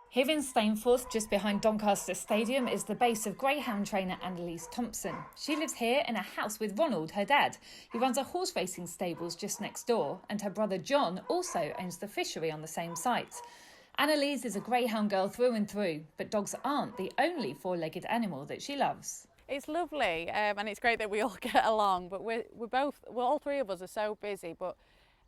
Here in Stainforth, just behind Doncaster Stadium, is the base of greyhound trainer Anneliese Thompson. She lives here in a house with Ronald, her dad, who runs a horse racing stables just next door, and her brother John also owns the fishery on the same site. Anneliese is a greyhound girl through and through, but dogs aren't the only four-legged animal that she loves. It's lovely, and it's great that we all get along, but all three of us are so busy, but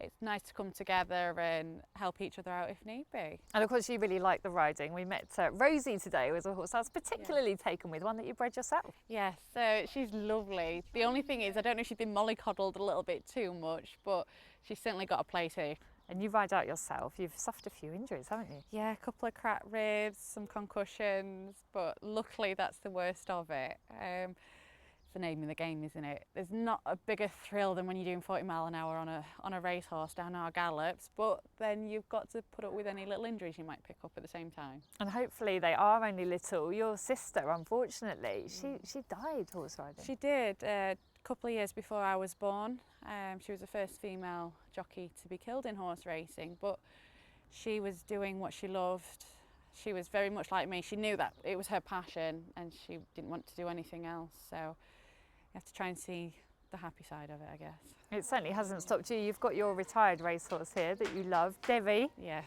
it's nice to come together and help each other out if need be. And of course you really like the riding. We met Rosie today, who was a horse I was particularly taken with, one that you bred yourself. Yes, she's lovely. The only thing is I don't know if she's been mollycoddled a little bit too much, but she's certainly got a place here. And you ride out yourself. You've suffered a few injuries, haven't you? Yeah, a couple of cracked ribs, some concussions, but luckily that's the worst of it. It's the name of the game, isn't it? There's not a bigger thrill than when you're doing 40 mile an hour on a racehorse down our gallops, but then you've got to put up with any little injuries you might pick up at the same time. And hopefully they are only little. Your sister, unfortunately, she died horse riding. She did. A couple of years before I was born. She was the first female jockey to be killed in horse racing, but she was doing what she loved. She was very much like me. She knew that it was her passion and she didn't want to do anything else. So you have to try and see the happy side of it, I guess. It certainly hasn't stopped you. You've got your retired racehorse here that you love, Debbie. Yes,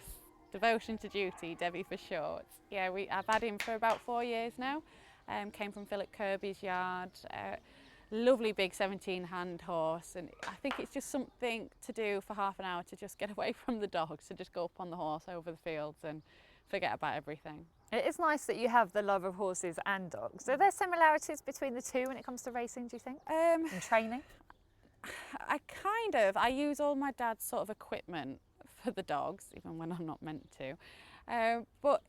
devotion to duty, Debbie for short. Yeah, I've had him for about 4 years now. Came from Philip Kirby's yard. Lovely big 17-hand horse, and I think it's just something to do for half an hour to just get away from the dogs, to just go up on the horse over the fields and forget about everything. It is nice that you have the love of horses and dogs. Are there similarities between the two when it comes to racing, do you think? And training? I use all my dad's sort of equipment for the dogs, even when I'm not meant to. But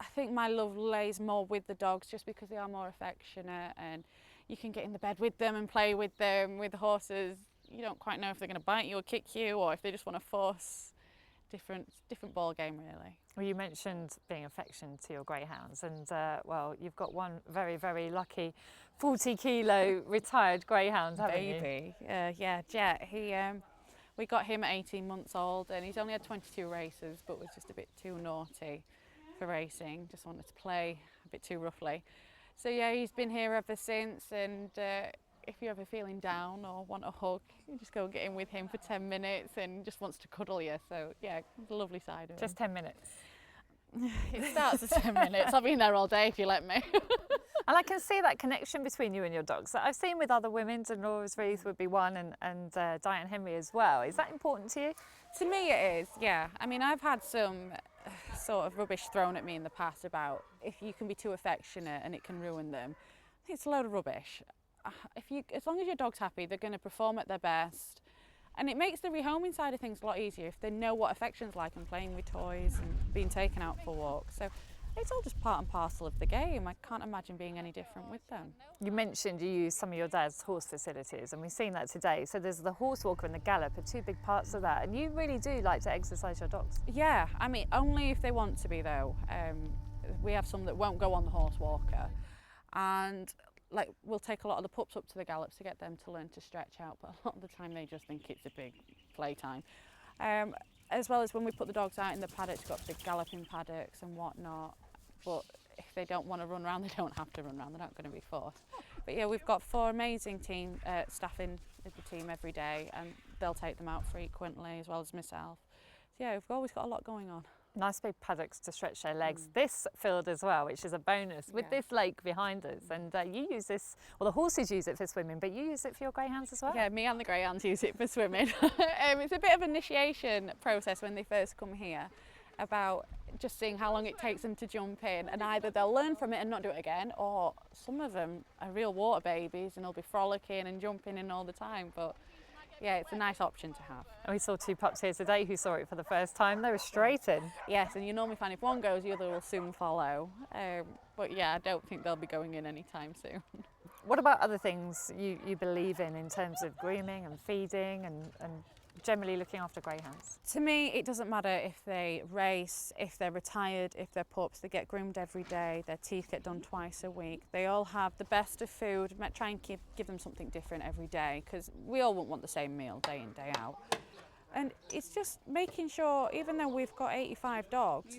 I think my love lays more with the dogs just because they are more affectionate and you can get in the bed with them and play with them. With the horses, you don't quite know if they're going to bite you or kick you or if they just want to force. Different ball game, really. Well, you mentioned being affectionate to your greyhounds, and well, you've got one very, very lucky 40-kilo retired greyhound, haven't you? Baby, yeah, Jet. We got him at 18 months old, and he's only had 22 races, but was just a bit too naughty for racing. Just wanted to play a bit too roughly. So yeah, he's been here ever since, and if you're ever feeling down or want a hug, you just go and get in with him for 10 minutes and just wants to cuddle you. So yeah, the lovely side of it. Just 10 minutes? It starts at 10 minutes. I've been there all day if you let me. And I can see that connection between you and your dogs that I've seen with other women, and Laura's Reith would be one, and Diane Henry as well. Is that important to you? To me it is, yeah. I mean, I've had some sort of rubbish thrown at me in the past about if you can be too affectionate and it can ruin them. I think it's a load of rubbish. As long as your dog's happy, they're going to perform at their best, and it makes the rehoming side of things a lot easier if they know what affection's like and playing with toys and being taken out for walks. So it's all just part and parcel of the game. I can't imagine being any different with them. You mentioned you use some of your dad's horse facilities, and we've seen that today. So there's the horse walker and the gallop are two big parts of that, and you really do like to exercise your dogs. Yeah, I mean, only if they want to be though. We have some that won't go on the horse walker, and like we'll take a lot of the pups up to the gallops to get them to learn to stretch out, but a lot of the time they just think it's a big playtime. As well as when we put the dogs out in the paddocks, we've got big galloping paddocks and whatnot, but if they don't want to run around, they don't have to run around, they're not going to be forced. But yeah, we've got 4 amazing staff in with the team every day, and they'll take them out frequently as well as myself. So yeah, we've always got a lot going on. Nice big paddocks to stretch their legs. This field as well, which is a bonus, with this lake behind us. And you use this, well, the horses use it for swimming, but you use it for your greyhounds as well? Yeah, me and the greyhounds use it for swimming. It's a bit of an initiation process when they first come here, about just seeing how long it takes them to jump in, and either they'll learn from it and not do it again, or some of them are real water babies and they'll be frolicking and jumping in all the time. But yeah, it's a nice option to have. And we saw 2 pups here today who saw it for the first time. They were straight in. Yes, and you normally find if one goes, the other will soon follow. But yeah, I don't think they'll be going in anytime soon. What about other things you believe in terms of grooming and feeding and generally looking after greyhounds? To me, it doesn't matter if they race, if they're retired, if they're pups. They get groomed every day, their teeth get done twice a week. They all have the best of food. Try and give them something different every day, because we all won't want the same meal day in, day out. And it's just making sure, even though we've got 85 dogs,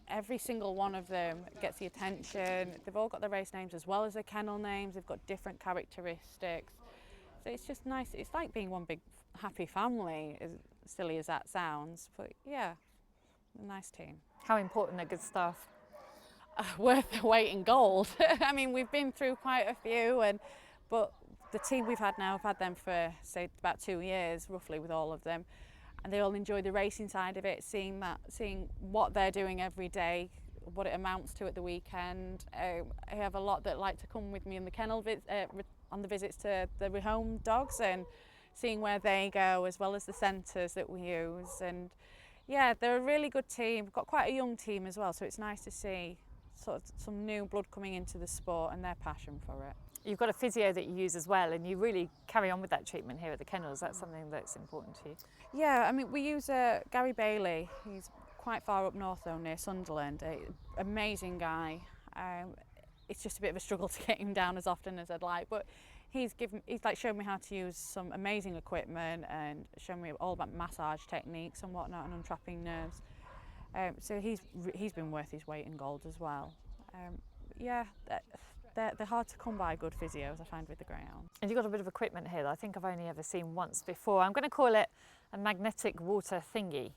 every single one of them gets the attention. They've all got their race names as well as their kennel names. They've got different characteristics. So it's just nice. It's like being one big happy family, as silly as that sounds. But yeah, a nice team. How important are good staff? Worth their weight in gold. I mean, we've been through quite a few, but the team we've had now, I've had them for, say, about 2 years, roughly, with all of them. And they all enjoy the racing side of it, seeing what they're doing every day, what it amounts to at the weekend. I have a lot that like to come with me in the kennel on the visits to the rehome dogs and seeing where they go, as well as the centres that we use. And yeah, they're a really good team. We've got quite a young team as well, so it's nice to see sort of some new blood coming into the sport and their passion for it. You've got a physio that you use as well, and you really carry on with that treatment here at the kennels. That's something that's important to you. Yeah, I mean, we use Gary Bailey. He's quite far up north though, near Sunderland. Amazing guy. It's just a bit of a struggle to get him down as often as I'd like, but he's like shown me how to use some amazing equipment and shown me all about massage techniques and whatnot and untrapping nerves. So he's been worth his weight in gold as well. Yeah. They're hard to come by, good physios, I find, with the greyhounds. And you've got a bit of equipment here that I think I've only ever seen once before. I'm going to call it a magnetic water thingy.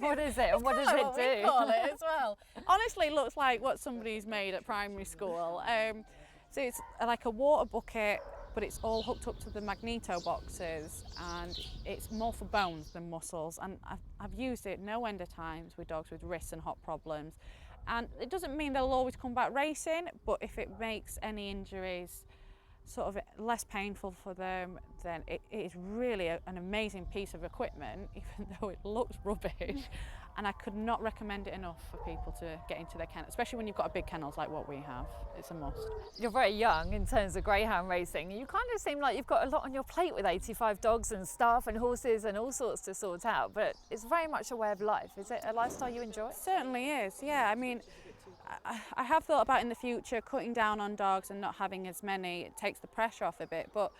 What is it and what does it do? We call it as well. Honestly, it looks like what somebody's made at primary school. So it's like a water bucket, but it's all hooked up to the magneto boxes, and it's more for bones than muscles. And I've used it no end of times with dogs with wrists and hop problems. And it doesn't mean they'll always come back racing, but if it makes any injuries sort of less painful for them, then it is really an amazing piece of equipment, even though it looks rubbish. And I could not recommend it enough for people to get into their kennel, especially when you've got a big kennels like what we have. It's a must. You're very young in terms of greyhound racing. You kind of seem like you've got a lot on your plate with 85 dogs and staff and horses and all sorts to sort out, but it's very much a way of life. Is it a lifestyle you enjoy? It certainly is, yeah. I mean, I have thought about in the future cutting down on dogs and not having as many. It takes the pressure off a bit, but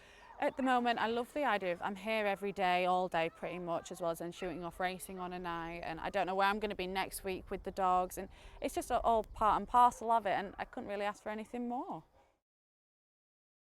at the moment I love the idea of I'm here every day, all day pretty much, as well as then shooting off racing on a night, and I don't know where I'm going to be next week with the dogs, and it's just all part and parcel of it, and I couldn't really ask for anything more.